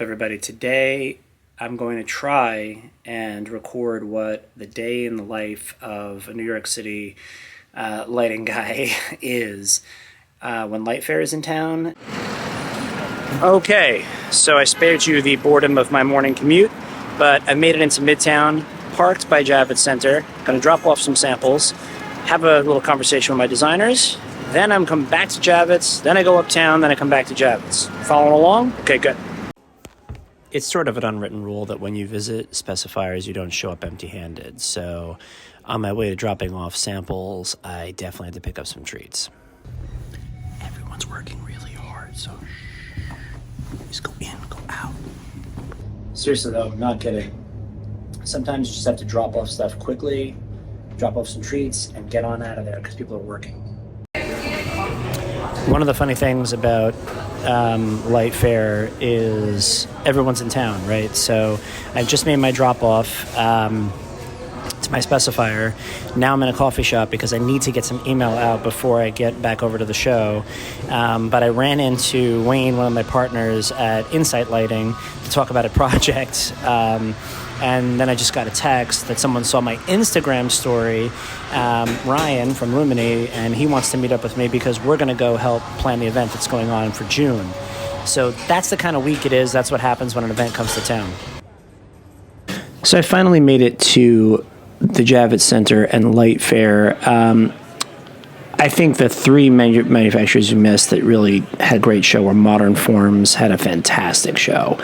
Everybody, today I'm going to try and record what the day in the life of a New York City lighting guy is when Lightfair is in town. Okay, so I spared you the boredom of my morning commute, but I made it into Midtown, parked by Javits Center, gonna drop off some samples, have a little conversation with my designers, then I'm coming back to Javits, then I go uptown, then I come back to Javits. Following along? Okay, good. It's sort of an unwritten rule that when you visit specifiers, you don't show up empty-handed. So on my way to dropping off samples, I definitely had to pick up some treats. Everyone's working really hard, so just go in, go out. Seriously though, I'm not kidding. Sometimes you just have to drop off stuff quickly, drop off some treats, and get on out of there because people are working. One of the funny things about Lightfair is everyone's in town, right? So I've just made my drop off to my specifier. Now I'm in a coffee shop because I need to get some email out before I get back over to the show. But I ran into Wayne, one of my partners at Insight Lighting, to talk about a project. And then I just got a text that someone saw my Instagram story, Ryan from Lumini, and he wants to meet up with me because we're going to go help plan the event that's going on for June. So that's the kind of week it is. That's what happens when an event comes to town. So I finally made it to the Javits Center and Lightfair. I think the three manufacturers you missed that really had a great show were Modern Forms, had a fantastic show.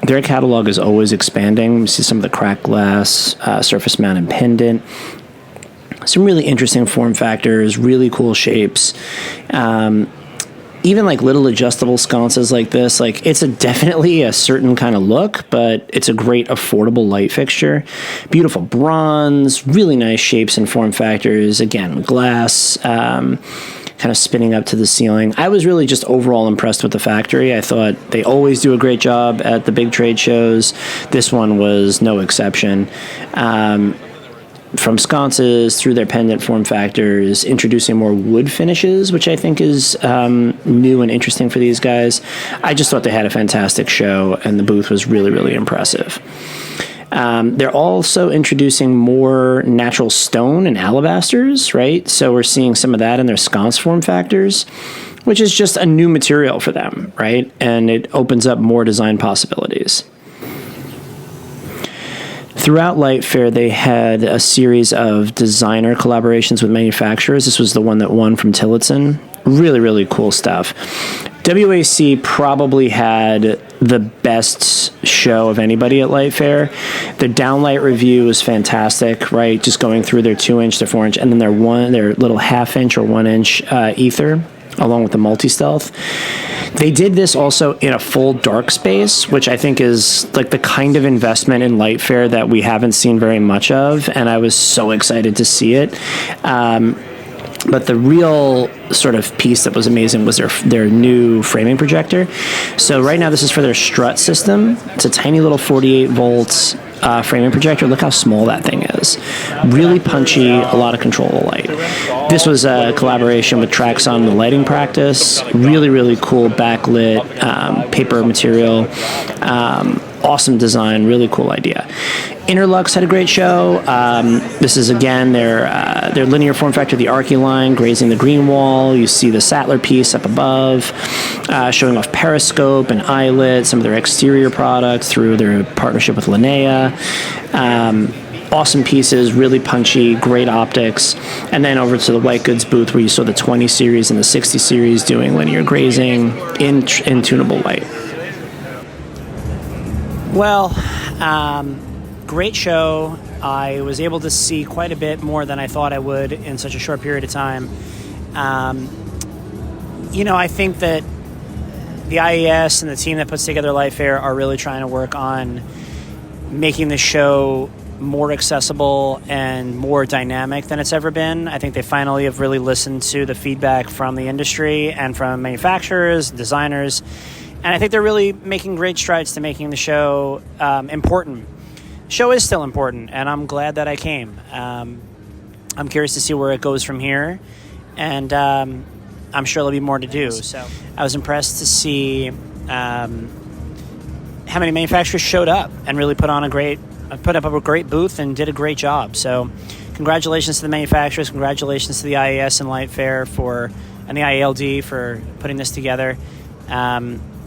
Their catalog is always expanding. You see some of the cracked glass, surface mounted pendant, some really interesting form factors, really cool shapes. Even like little adjustable sconces like this, like it's definitely a certain kind of look, but it's a great affordable light fixture. Beautiful bronze, really nice shapes and form factors. Again, glass, kind of spinning up to the ceiling. I was really just overall impressed with the factory. I thought they always do a great job at the big trade shows. This one was no exception. From sconces through their pendant form factors, introducing more wood finishes, which I think is new and interesting for these guys. I just thought they had a fantastic show, and the booth was really, really impressive. They're also introducing more natural stone and alabasters, right? So we're seeing some of that in their sconce form factors, which is just a new material for them, right? And it opens up more design possibilities. Throughout Lightfair, they had a series of designer collaborations with manufacturers. This was the one that won from Tillotson. Really, really cool stuff. WAC probably had the best show of anybody at Lightfair. Their downlight review was fantastic, right? Just going through their 2-inch to 4-inch, and then their little 1/2-inch or 1-inch ether, along with the multi-stealth. They did this also in a full dark space, which I think is like the kind of investment in Lightfair that we haven't seen very much of, and I was so excited to see it. But the real sort of piece that was amazing was their new framing projector. So right now this is for their strut system. It's a tiny little 48 volts framing projector. Look how small that thing is. Really punchy, a lot of control of light. This was a collaboration with Traxon, the lighting practice. Really, really cool backlit paper material. Awesome design, really cool idea. Inter-Lux had a great show. This is again their linear form factor, the Archie line, grazing the green wall. You see the Sattler piece up above, showing off periscope and eyelet, some of their exterior products through their partnership with Linnea. Awesome pieces, really punchy, great optics. And then over to the white goods booth where you saw the 20 series and the 60 series doing linear grazing in tunable light. Well, great show. I was able to see quite a bit more than I thought I would in such a short period of time. I think that the IES and the team that puts together Lightfair are really trying to work on making the show more accessible and more dynamic than it's ever been. I think they finally have really listened to the feedback from the industry and from manufacturers, designers, and I think they're really making great strides to making the show important. The show is still important, and I'm glad that I came. I'm curious to see where it goes from here, and I'm sure there'll be more to do. So I was impressed to see how many manufacturers showed up and really put up a great booth and did a great job. So congratulations to the manufacturers, congratulations to the IAS and Lightfair and the IALD for putting this together.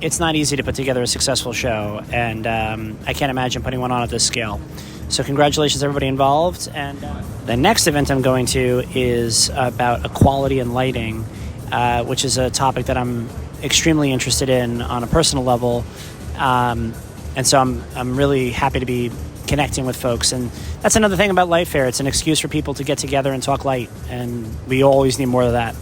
It's not easy to put together a successful show, and I can't imagine putting one on at this scale. So congratulations to everybody involved. And the next event I'm going to is about equality in lighting, which is a topic that I'm extremely interested in on a personal level. And so I'm really happy to be connecting with folks. And that's another thing about Lightfair. It's an excuse for people to get together and talk light, and we always need more of that.